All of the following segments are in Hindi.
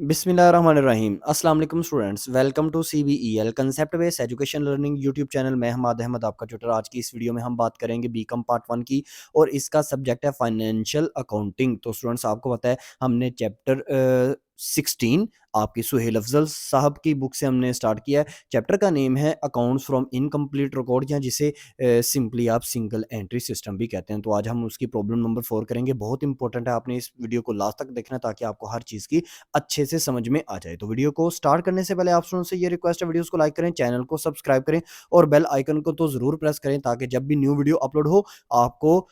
बिस्मिल्लाहिर्रहमानिर्रहीम। अस्सलाम वालेकुम students, welcome to CBEL concept based education learning YouTube channel. मैं हमाद अहमद आपका ट्यूटर। आज की इस वीडियो में हम बात करेंगे बीकॉम पार्ट 1 की और इसका सब्जेक्ट है फाइनेंशियल अकाउंटिंग। तो स्टूडेंट्स आपको पता है हमने चैप्टर 16 आपकी सुहेल अफजल साहब की बुक से हमने स्टार्ट किया है। चैप्टर का नेम है अकाउंट्स फ्रॉम इनकम्प्लीट रिकॉर्ड, या जिसे सिंपली आप सिंगल एंट्री सिस्टम भी कहते हैं। तो आज हम उसकी प्रॉब्लम नंबर 4 करेंगे। बहुत इंपॉर्टेंट है, आपने इस वीडियो को लास्ट तक देखना ताकि आपको हर चीज़ की अच्छे से समझ में आ जाए। तो वीडियो को स्टार्ट करने से पहले आप स्टूडेंट से ये रिक्वेस्ट है, वीडियोस को लाइक करें, चैनल को सब्सक्राइब करें और बेल आइकन को तो ज़रूर प्रेस करें ताकि जब भी न्यू वीडियो अपलोड हो आपको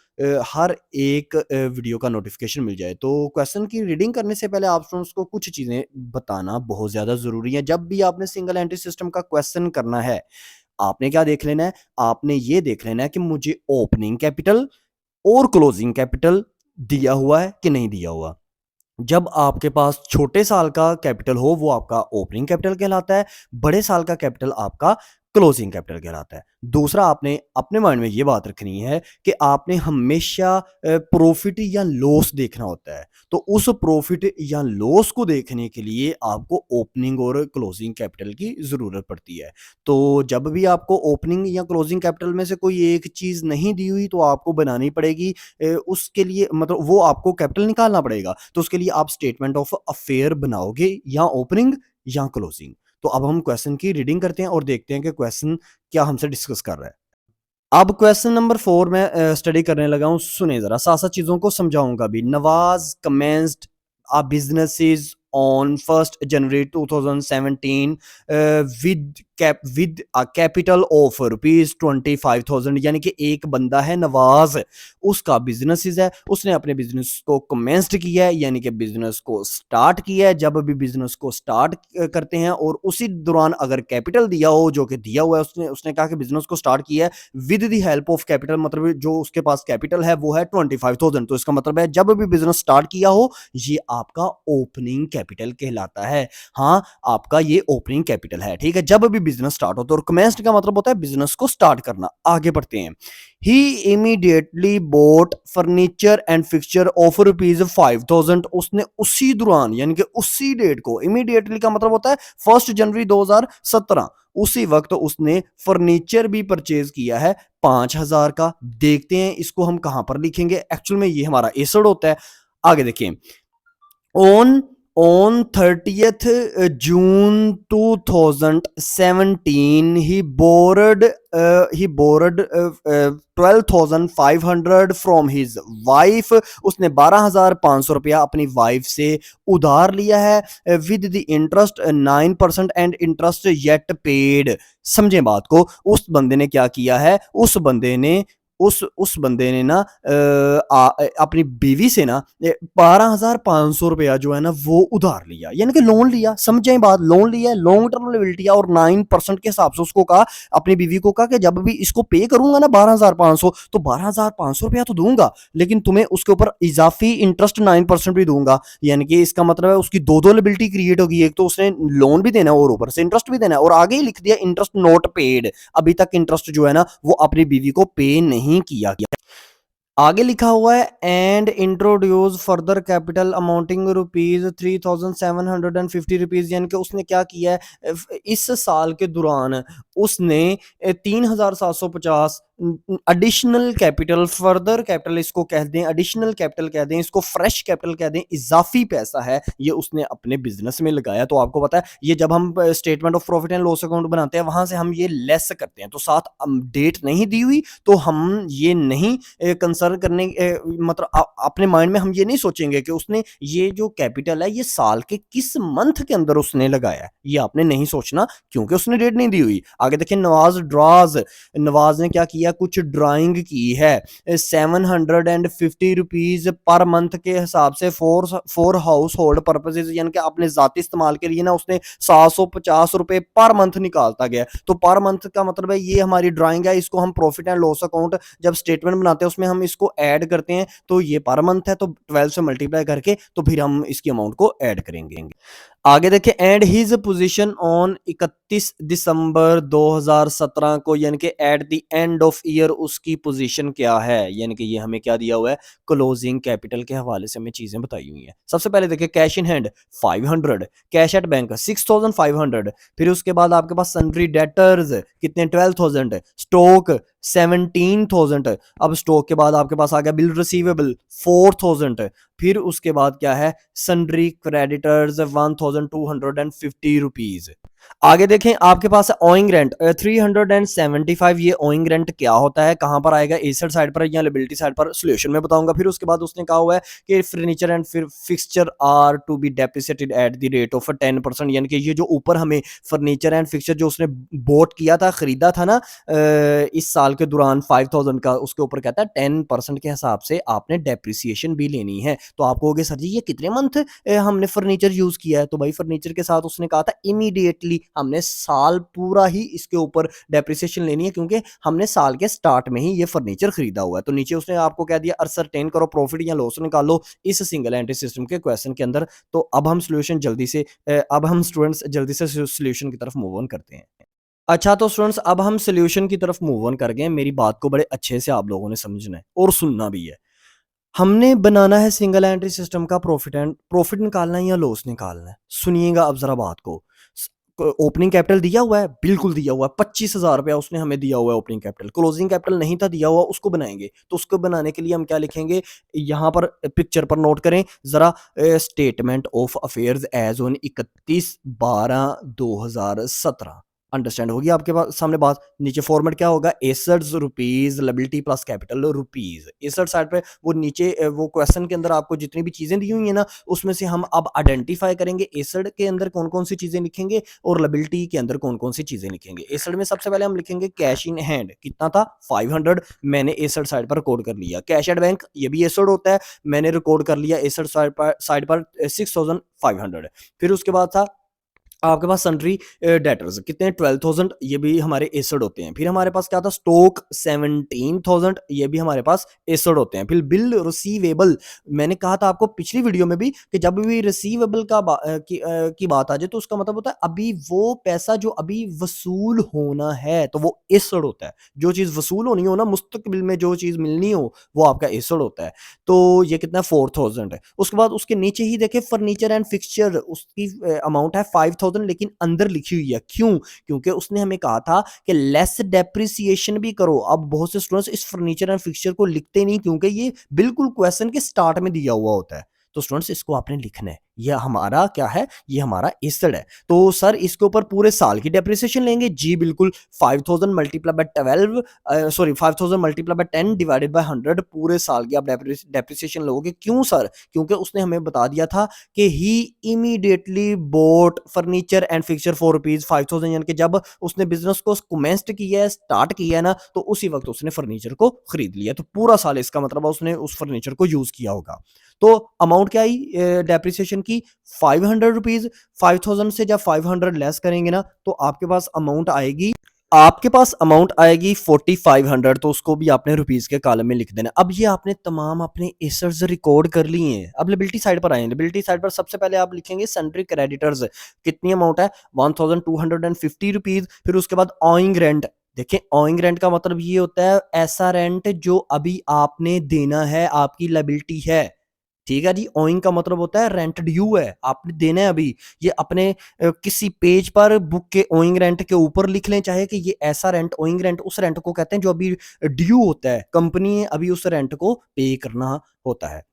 हर एक वीडियो का नोटिफिकेशन मिल जाए। तो क्वेश्चन की रीडिंग करने से पहले आप स्टूडेंट्स को कुछ चीज़ें बताना बहुत ज़्यादा ज़रूरी है। जब भी आपने सिंगल एंट्री सिस्टम का क्वेश्चन करना है, आपने क्या देख लेना है, आपने ये देख लेना है कि मुझे ओपनिंग कैपिटल और क्लोजिंग कैपिटल दिया हुआ है कि नहीं दिया हुआ। जब आपके पास छोटे साल का कैपिटल हो वो आपका ओपनिंग कैपिटल कहलाता है, बड़े साल का कैपिटल आपका क्लोजिंग कैपिटल कहलाता है। दूसरा, आपने अपने माइंड में ये बात रखनी है कि आपने हमेशा प्रॉफिट या लॉस देखना होता है। तो उस प्रॉफिट या लॉस को देखने के लिए आपको ओपनिंग और क्लोजिंग कैपिटल की ज़रूरत पड़ती है। तो जब भी आपको ओपनिंग या क्लोजिंग कैपिटल में से कोई एक चीज़ नहीं दी हुई तो आपको बनानी पड़ेगी। उसके लिए मतलब वो आपको कैपिटल निकालना पड़ेगा। तो उसके लिए आप स्टेटमेंट ऑफ अफेयर बनाओगे, या ओपनिंग या क्लोजिंग। तो अब हम क्वेश्चन की रीडिंग करते हैं और देखते हैं कि क्वेश्चन क्या हमसे डिस्कस कर रहा है। अब क्वेश्चन नंबर 4 में स्टडी करने लगा हूँ। सुने जरा, साथ साथ चीजों को समझाऊंगा भी। Nawaz commenced a businesses on 1st January 2017 with a capital of rupees 25,000। यानी कि एक बंदा है नवाज, उसका बिजनेस है, उसने अपने बिजनेस को कमेंस्ड किया है, यानी कि बिजनेस को स्टार्ट किया है। जब भी बिजनेस को स्टार्ट करते हैं और उसी दौरान अगर कैपिटल दिया हो, जो कि दिया हुआ है, उसने उसने कहा कि बिजनेस को स्टार्ट किया है with the help of capital, मतलब जो उसके पास कैपिटल है वो है 25,000। तो इसका मतलब है जब भी बिजनेस स्टार्ट किया हो ये आपका ओपनिंग कैपिटल कहलाता है। हाँ, आपका ये ओपनिंग कैपिटल है, ठीक है, जब भी बिजनेस स्टार्ट हो। तो कमेंस्ड का मतलब होता है बिजनेस को स्टार्ट करना। आगे बढ़ते हैं। He immediately bought furniture and fixture of ₹5,000। उसने उसी दौरान, यानी कि उसी डेट को, इमीडिएटली का मतलब होता है 1 जनवरी 2017, उसी वक्त उसने फर्नीचर भी परचेज किया है 5,000 का। देखते हैं इसको हम कहां पर लिखेंगे। एक्चुअल में ये हमारा एसड होता है। आगे देखिए। On 30th June 2017 he borrowed 12,500 from his wife। उसने 12,500 रुपया अपनी वाइफ से उधार लिया है with the interest 9% and interest yet paid. समझे बात को। उस बंदे ने क्या किया है, उस बंदे ने ना अपनी बीवी से ना 12,500 रुपया जो है ना वो उधार लिया, यानी कि लोन लिया। समझे बात, लोन लिया, लॉन्ग टर्म लिबिलिटी, और 9% के हिसाब से उसको कहा, अपनी बीवी को कहा कि जब भी इसको पे करूंगा ना 12,500, तो 12,500 रुपया तो दूंगा, लेकिन तुम्हें उसके ऊपर इजाफी इंटरेस्ट 9% भी दूंगा। यानी कि इसका मतलब है उसकी दो लिबिलिटी क्रिएट होगी। एक तो उसने लोन भी देना है और ऊपर से इंटरेस्ट भी देना है, और आगे ही लिख दिया इंटरेस्ट नॉट पेड। अभी तक इंटरेस्ट जो है ना वो अपनी बीवी को पे नहीं किया गया। आगे लिखा हुआ है and introduce further capital amounting ₹3,750। यानी कि उसने क्या किया है, इस साल के दौरान उसने 3,750 एडिशनल कैपिटल, फर्दर कैपिटल इसको कह दें, एडिशनल कैपिटल कह दें, इसको फ्रेश कैपिटल कह दें, इजाफी पैसा है, ये उसने अपने बिजनेस में लगाया। तो आपको पता है ये जब हम statement of profit and loss account बनाते हैं वहां से हम ये लेस करते हैं, तो साथ डेट नहीं दी हुई तो हम ये नहीं कंसर्न करने, मतलब अपने माइंड में हम ये नहीं सोचेंगे कि उसने ये जो कैपिटल है ये साल के किस मंथ के अंदर उसने लगाया है। ये आपने नहीं सोचना क्योंकि उसने डेट नहीं दी हुई। आगे देखिए। नवाज ने क्या किया, कुछ ड्राइंग की है 750 रुपीज पर मंथ के हिसाब से फॉर हाउस होल्ड पर्पसेज, यानी कि अपने जाती इस्तेमाल के लिए ना उसने 750 रुपए पर मंथ निकालता गया। तो पर मंथ का मतलब है ये हमारी ड्राइंग है, इसको हम प्रॉफिट एंड लॉस अकाउंट जब स्टेटमेंट बनाते हैं उसमें हम इसको ऐड करते हैं। तो ये पर मंथ है, तो 12 से मल्टीप्लाई करके तो फिर हम इसकी अमाउंट को ऐड करेंगे। आगे देखिए एंड हिज पोजीशन ऑन 31 दिसंबर 2017 को, यानी कि at the end of year उसकी पोजीशन क्या है, यानी कि ये हमें क्या दिया हुआ है, क्लोजिंग कैपिटल के हवाले से हमें चीजें बताई हुई हैं। सबसे पहले देखिए cash in hand 500, cash at bank 6500, फिर उसके बाद आपके पास सन्ड्री डेटर्स कितने 12000, स्टॉक 17000, अब स्टॉक के बाद आपके पास आ गया बिल रिसीवेबल 4000, फिर उसके बाद क्या है, सन्ड्री क्रेडिटर्स 1250 रुपीज। आगे देखें आपके पास ओइंग रेंट 375, ये ओइंग रेंट क्या होता है, कहां पर आएगा, एसेट साइड पर या लिबिलिटी साइड पर, सोल्यूशन में बताऊंगा। फिर उसके बाद उसने कहा हुआ है कि furniture and fixture are to be depreciated at the rate of 10%, यानी कि ये जो ऊपर हमें फर्नीचर एंड फिक्सचर जो उसने बोट किया था, खरीदा था ना इस साल के दौरान 5000 का, उसके ऊपर कहता है 10% के हिसाब से आपने डेप्रिसिएशन भी लेनी है। तो आप कहोगे सर जी ये कितने मंथ हमने फर्नीचर यूज किया है, तो भाई फर्नीचर के साथ उसने कहा था इमीडिएटली हमने साल पूरा ही इसके ऊपर डेप्रिसिएशन लेनी है, क्योंकि हमने साल के स्टार्ट में ही ये फर्नीचर खरीदा हुआ है। तो नीचे उसने आपको कह दिया असरटेन करो प्रॉफिट या लॉस निकालो इस सिंगल एंट्री सिस्टम के क्वेश्चन के अंदर। तो अब हम सोल्यूशन जल्दी से अब हम स्टूडेंट्स जल्दी से सोल्यूशन की तरफ मूव ऑन करते हैं। अच्छा तो स्टूडेंट्स अब हम सोल्यूशन की तरफ मूव ऑन कर गए। मेरी बात को बड़े अच्छे से आप लोगों ने समझना है और सुनना भी है। हमने बनाना है सिंगल एंट्री सिस्टम का प्रॉफिट निकालना है या लॉस निकालना है। सुनिएगा अब जरा बात को। ओपनिंग कैपिटल दिया हुआ है, बिल्कुल दिया हुआ है, 25,000 रुपया उसने हमें दिया हुआ है ओपनिंग कैपिटल। क्लोजिंग कैपिटल नहीं था दिया हुआ, उसको बनाएंगे। तो उसको बनाने के लिए हम क्या लिखेंगे, यहाँ पर पिक्चर पर नोट करें जरा, statement of affairs as on 31/12/2017। Understand होगी आपके पास सामने बात। नीचे फॉर्मेट क्या होगा, assets rupees, liability plus capital rupees. Asset side पे वो नीचे वो क्वेश्चन के अंदर आपको जितनी भी चीजें दी हुई है ना, उसमें से हम अब आइडेंटिफाई करेंगे एसेट के अंदर कौन कौन सी चीजें लिखेंगे और लिबिलिटी के अंदर कौन कौन सी चीजें लिखेंगे। एसेट में सबसे पहले हम लिखेंगे कैश इन हैंड, कितना था 500, मैंने एसेट साइड पर रिकॉर्ड कर लिया। कैश एट बैंक ये भी एसेट होता है, मैंने रिकॉर्ड कर लिया एसेट साइड पर 6500। फिर उसके बाद था आपके पास सन्ड्री डेटर्स कितने 12000, ये भी हमारे एसेट होते हैं। फिर हमारे पास क्या था, स्टॉक 17000, ये भी हमारे पास एसेट होते हैं। फिर बिल रिसीवेबल, मैंने कहा था आपको पिछली वीडियो में भी कि जब भी रिसीवेबल की बात आ जाए तो उसका मतलब होता है अभी वो पैसा जो अभी वसूल होना है, तो वो एसेट होता है। जो चीज वसूल होनी हो ना, मुस्तकबिल में जो चीज मिलनी हो, वो आपका एसेट होता है। तो ये कितना 4000 है। उसके बाद उसके नीचे ही देखे फर्नीचर एंड फिक्सचर, उसकी अमाउंट है 5000, लेकिन अंदर लिखी हुई है, क्यों, क्योंकि उसने हमें कहा था कि लेस डेप्रिसिएशन भी करो। अब बहुत से स्टूडेंट्स इस फर्नीचर एंड फिक्सचर को लिखते नहीं, क्योंकि ये बिल्कुल क्वेश्चन के स्टार्ट में दिया हुआ होता है। तो स्टूडेंट्स इसको आपने लिखना है, ये हमारा क्या है, ये हमारा एसेट है। तो सर इसके ऊपर पूरे साल की डेप्रिसिएशन लेंगे, जी बिल्कुल। 5000 multiply by 12 sorry 5000 multiply by 10 divided by 100, पूरे साल की आप डेप्रिसिएशन लोगे। क्यों सर, क्योंकि उसने हमें बता दिया था कि he immediately bought furniture and fixture for rupees 5000, यानी कि जब उसने बिजनेस को कमेंस्ड किया है, स्टार्ट किया है ना, तो उसी वक्त उसने फर्नीचर को खरीद लिया। तो पूरा साल इसका मतलब है उसने उस फर्नीचर को यूज किया होगा। तो अमाउंट क्या आई डेप्रिसिएशन की, 500 रुपीज। 5000 से जब 500 लेस करेंगे ना, तो आपके पास अमाउंट आएगी 4500। तो उसको भी आपने रुपीज के कॉलम में लिख देना। अब ये आपने तमाम अपने एसेट्स रिकॉर्ड कर लिए हैं। अब लिबिलिटी साइड पर आए, लिबिलिटी साइड पर सबसे पहले आप लिखेंगे सन्ड्री क्रेडिटर्स, कितनी अमाउंट है 1250 रुपीज। फिर उसके बाद ऑइंग रेंट, देखिए ऑइंग रेंट का मतलब ये होता है ऐसा रेंट जो अभी आपने देना है, आपकी लायबिलिटी है। ठीक है जी, ओइंग का मतलब होता है रेंट ड्यू है, आपने देना है अभी। ये अपने किसी पेज पर बुक के ओइंग रेंट के ऊपर लिख लें, चाहे कि ये ऐसा रेंट, ओइंग रेंट उस रेंट को कहते हैं जो अभी ड्यू होता है, कंपनी अभी उस रेंट को पे करना होता है।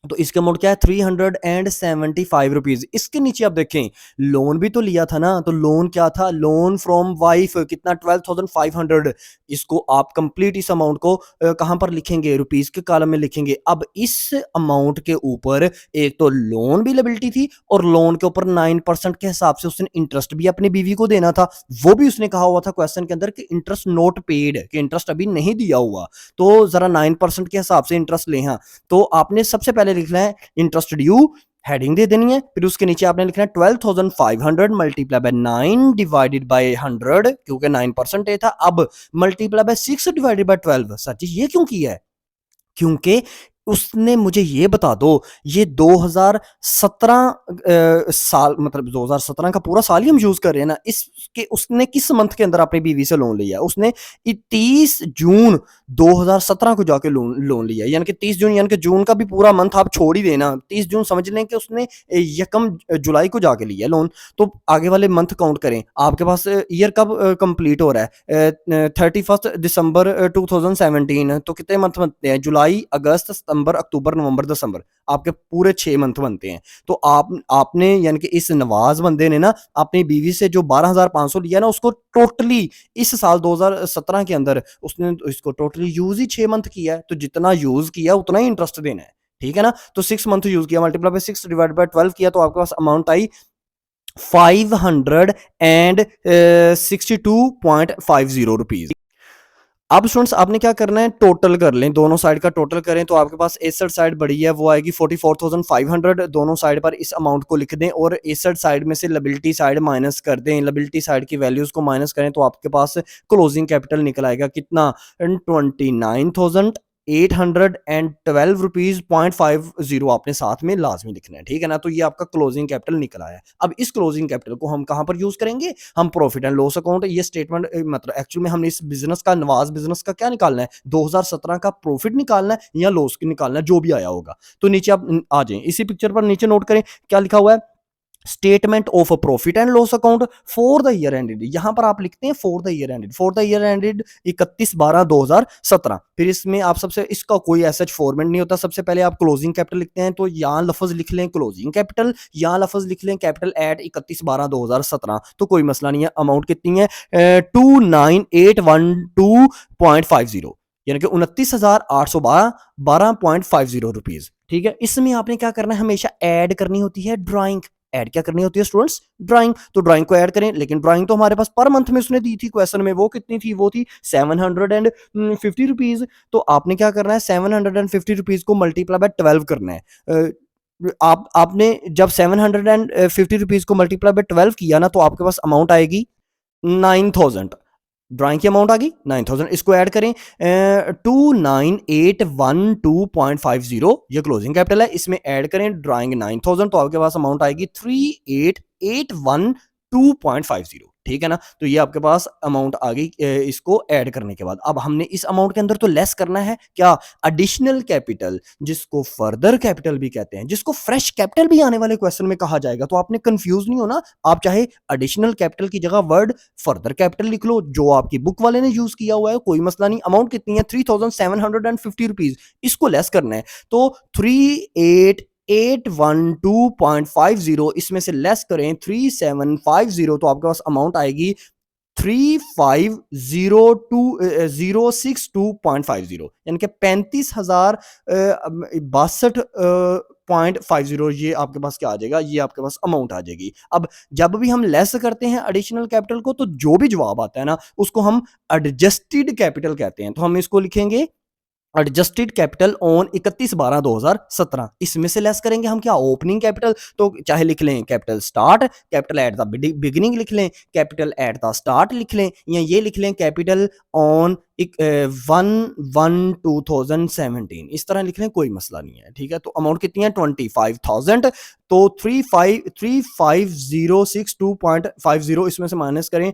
तो इसका अमाउंट क्या है 375 रुपीज। इसके नीचे आप देखें लोन भी तो लिया था ना, तो लोन क्या था, लोन फ्रॉम वाइफ कितना 12500। इसको आप कंप्लीट इस अमाउंट को कहां पर लिखेंगे, रुपीज के कॉलम में लिखेंगे। अब इस अमाउंट के ऊपर एक तो लोन भी लायबिलिटी थी, और लोन के ऊपर 9% के हिसाब से उसने इंटरेस्ट भी अपनी बीवी को देना था। वो भी उसने कहा हुआ था क्वेश्चन के अंदर कि इंटरेस्ट नोट पेड, कि इंटरेस्ट अभी नहीं दिया हुआ, तो जरा 9% के हिसाब से इंटरेस्ट ले। हाँ, तो आपने सबसे पहले लिखना है इंटरेस्ट ड्यू, हेडिंग दे देनी है। फिर उसके नीचे आपने लिखना है 12500 मल्टीप्लाई बाय 9 डिवाइडेड बाय 100, क्योंकि 9% था। अब multiply by 6 divided by 12। Sir ji ये क्यों किया है, क्योंकि उसने मुझे ये बता दो, ये 2017 साल, मतलब 2017 का पूरा साल ही हम यूज़ कर रहे हैं ना, इसके उसने किस मंथ के अंदर अपनी बीवी से लोन लिया? उसने 30 जून 2017 को जाके लोन लोन लिया, यानी कि 30 जून, यानी कि जून का भी पूरा मंथ आप छोड़ ही देना, 30 जून समझ लें कि उसने यकम जुलाई को जाके लिया लोन। तो आगे वाले मंथ काउंट करें, आपके पास ईयर कब कंप्लीट हो रहा है? 31 दिसंबर 2017, तो कितने मंथ बनते हैं? जुलाई, अगस्त, सितंबर, अक्टूबर, नवंबर, दिसंबर, आपके पूरे 6 मंथ बनते हैं। तो आपने, यानी कि इस नवाज बंदे ने ना अपनी बीवी से जो 12,500 लिया ना, उसको टोटली इस साल 2017 के अंदर उसने इसको टोटली यूज ही 6 मंथ किया है। तो जितना यूज किया उतना ही इंटरेस्ट देना है, ठीक है ना? तो 6 मंथ यूज किया, मल्टीप्लाई बाय 6 डिवाइड बाय 12 किया, तो आपके पास अमाउंट आई 562.50 रुपीज। अब स्टूडेंट्स आपने क्या करना है, टोटल कर लें, दोनों साइड का टोटल करें, तो आपके पास एसेट साइड बड़ी है, वो आएगी 44,500। दोनों साइड पर इस अमाउंट को लिख दें और एसेट साइड में से लायबिलिटी साइड माइनस कर दें, लायबिलिटी साइड की वैल्यूज को माइनस करें, तो आपके पास क्लोजिंग कैपिटल निकल आएगा कितना? 29,812 रुपीज 0.50 आपने साथ में लाजमी लिखना है, ठीक है ना? तो ये आपका क्लोजिंग कैपिटल निकल आया। अब इस क्लोजिंग कैपिटल को हम कहां पर यूज करेंगे? हम प्रॉफिट एंड लॉस अकाउंट, ये स्टेटमेंट, मतलब एक्चुअल में हमने इस बिजनेस का, नवाज बिजनेस का क्या निकालना है? 2017 का प्रॉफिट निकालना है या लॉस निकालना है, जो भी आया होगा। तो नीचे आप आ जाएं, इसी पिक्चर पर नीचे नोट करें क्या लिखा हुआ है, statement of profit and loss account for the year ended. यहां पर आप लिखते हैं for the year ended, for the year ended 31/12/2017। फिर इसमें आप सबसे, इसका कोई ऐसा फॉर्मेट नहीं होता, सबसे पहले आप क्लोजिंग कैपिटल लिखते हैं, तो यहां लफ्ज लिख लें क्लोजिंग कैपिटल, यहां लफ्ज लिख लें कैपिटल एट 31/12/2017। तो कोई मसला नहीं है। अमाउंट कितनी है? 29,812.50, यानी कि 29,812.50 रुपीज, ठीक है? इसमें आपने क्या करना है, हमेशा ऐड करनी होती है ड्राइंग। ऐड क्या करनी होती है स्टूडेंट्स? ड्राइंग। तो ड्राइंग को ऐड करें, लेकिन ड्राइंग तो हमारे पास पर मंथ में उसने दी थी क्वेश्चन में, वो कितनी थी? वो थी 750 रुपीज। तो आपने क्या करना है, 750 रुपीज को मल्टीप्लाई बाय 12 करना है। आपने जब 750 रुपीज को मल्टीप्लाई बाय 12 किया ना, तो आपके पास अमाउंट आएगी 9,000। ड्राइंग की अमाउंट आ गई 9,000। इसको ऐड करें 29,812.50, ये क्लोजिंग कैपिटल है, इसमें ऐड करें ड्राइंग 9,000, तो आपके पास अमाउंट आएगी 38,812.50, ठीक है ना? तो ये आपके पास अमाउंट आ गई इसको ऐड करने के बाद। अब हमने इस अमाउंट के अंदर तो लेस करना है क्या? एडिशनल कैपिटल, जिसको फर्दर कैपिटल भी कहते हैं, जिसको फ्रेश कैपिटल भी आने वाले क्वेश्चन में कहा जाएगा। तो आपने कंफ्यूज नहीं होना, आप चाहे एडिशनल कैपिटल की जगह वर्ड फर्दर कैपिटल लिख लो, जो आपकी बुक वाले ने यूज किया हुआ है, कोई मसला नहीं। अमाउंट कितनी है? 3,750 रुपीज। इसको लेस करना है, तो 38,812.50, इसमें से लेस करें 3,750, तो आपके पास अमाउंट आएगी 35,062.50, यानी कि 35,062.50, ये आपके पास क्या आ जाएगा? ये आपके पास अमाउंट आ जाएगी। अब जब भी हम लेस करते हैं एडिशनल कैपिटल को, तो जो भी जवाब आता है ना, उसको हम एडजस्टेड कैपिटल कहते हैं। तो हम इसको लिखेंगे एडजस्टेड कैपिटल ऑन 31/12/2017। इसमें से लेस करेंगे हम क्या? Opening capital. तो चाहे लिख लें capital start, capital at the beginning लिख लें, कैपिटल एट द स्टार्ट लिख लें, या ये लिख लें कैपिटल ऑन 1/1/2017, इस तरह लिख लें, कोई मसला नहीं है, ठीक है? तो अमाउंट कितनी है? 25,000। तो 35,062.50, इसमें से माइनस करें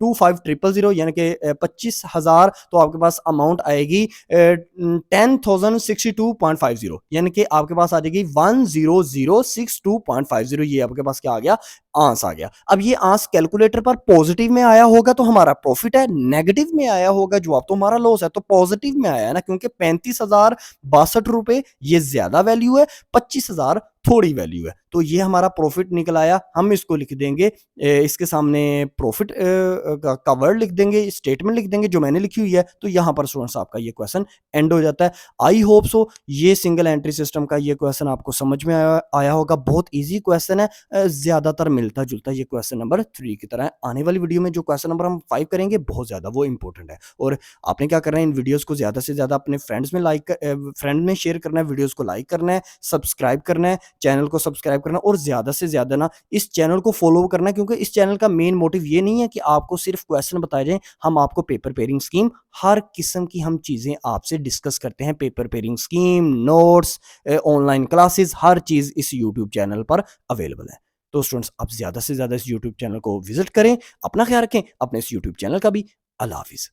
25,000, यानी कि 25,000, तो आपके पास अमाउंट आएगी 10,062.50, यानी कि आपके पास आ जाएगी 100,062.50। ये आपके पास क्या आ गया? आंस आ गया। अब ये आंस कैलकुलेटर पर पॉजिटिव में आया होगा तो हमारा प्रॉफिट है, नेगेटिव में आया होगा जवाब तो हमारा लॉस है। तो पॉजिटिव में आया है ना, क्योंकि 35,062 ये ज्यादा वैल्यू है, 25,000 थोड़ी वैल्यू है। तो ये हमारा प्रॉफिट निकल आया। हम इसको लिख देंगे, इसके सामने प्रॉफिट का वर्ड लिख देंगे, स्टेटमेंट लिख देंगे जो मैंने लिखी हुई है। तो यहां पर स्टूडेंट्स आपका ये क्वेश्चन एंड हो जाता है। आई होप सो ये सिंगल एंट्री सिस्टम का ये क्वेश्चन आपको समझ में आया होगा। बहुत ईजी क्वेश्चन है, ज्यादातर मिलता जुलता ये क्वेश्चन नंबर 3 की तरह है। आने वाली वीडियो में जो क्वेश्चन नंबर हम 5 करेंगे बहुत ज्यादा वो इंपॉर्टेंट है। और आपने क्या करना है, इन वीडियोस को ज्यादा से ज्यादा अपने फ्रेंड्स में शेयर करना है, वीडियोस को लाइक करना है, सब्सक्राइब करना है, चैनल को सब्सक्राइब करना और ज़्यादा से ज़्यादा ना इस चैनल को फॉलो करना, क्योंकि इस चैनल का मेन मोटिव ये नहीं है कि आपको सिर्फ क्वेश्चन बताए जाएँ, हम आपको पेपर पेयरिंग स्कीम हर किस्म की हम चीज़ें आपसे डिस्कस करते हैं। Paper pairing scheme, notes, online classes, हर चीज़ इस यूट्यूब चैनल पर अवेलेबल है। तो स्टूडेंट्स आप ज़्यादा से ज़्यादा इस यूट्यूब चैनल को विज़िट करें, अपना ख़्याल रखें, अपने इस यूट्यूब चैनल का भी। अल्लाह हाफ़िज़।